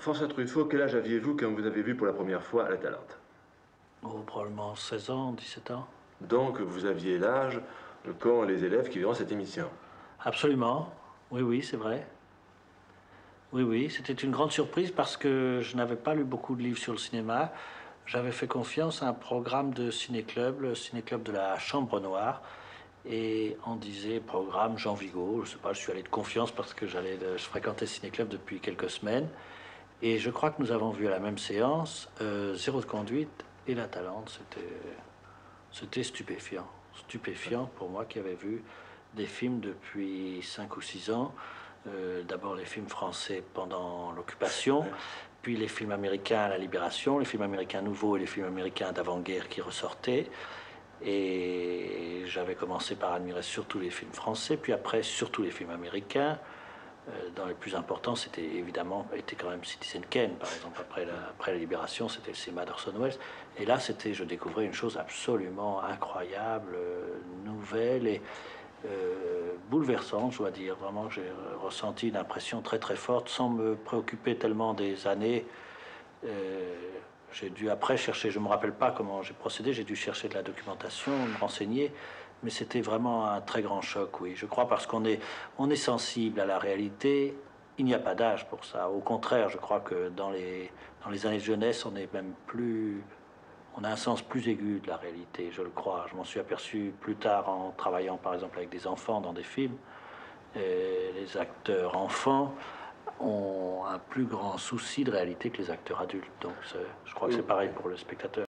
François Truffaut, quel âge aviez-vous quand vous avez vu pour la première fois La Talente? Oh, probablement 16 ans, 17 ans. Donc vous aviez l'âge qu'ont les élèves qui verront cette émission. Absolument. Oui, oui, c'est vrai. Oui, oui, c'était une grande surprise parce que je n'avais pas lu beaucoup de livres sur le cinéma. J'avais fait confiance à un programme de ciné-club, le ciné-club de la Chambre Noire. Et on disait programme Jean Vigo. Je sais pas, je suis allé de confiance parce que je fréquentais ciné-club depuis quelques semaines. Et je crois que nous avons vu à la même séance Zéro de conduite et La Talente. C'était stupéfiant. Stupéfiant pour moi qui avais vu des films depuis 5 ou 6 ans. D'abord les films français pendant l'occupation, puis les films américains à la Libération, les films américains nouveaux et les films américains d'avant-guerre qui ressortaient. Et j'avais commencé par admirer surtout les films français, puis après surtout les films américains. Dans les plus importants, était quand même Citizen Kane, par exemple. Après la Libération, c'était le cinéma d'Orson Welles. Et là, je découvrais une chose absolument incroyable, nouvelle et bouleversante, je dois dire. Vraiment, j'ai ressenti une impression très très forte, sans me préoccuper tellement des années. Euh, j'ai dû après chercher, je ne me rappelle pas comment j'ai procédé, j'ai dû chercher de la documentation, me renseigner, mais c'était vraiment un très grand choc, oui. Je crois parce on est sensible à la réalité, il n'y a pas d'âge pour ça. Au contraire, je crois que dans les années de jeunesse, on est même plus, on a un sens plus aigu de la réalité, je le crois. Je m'en suis aperçu plus tard en travaillant par exemple avec des enfants dans des films. Et les acteurs enfants ont un plus grand souci de réalité que les acteurs adultes. Donc je crois que c'est pareil pour le spectateur.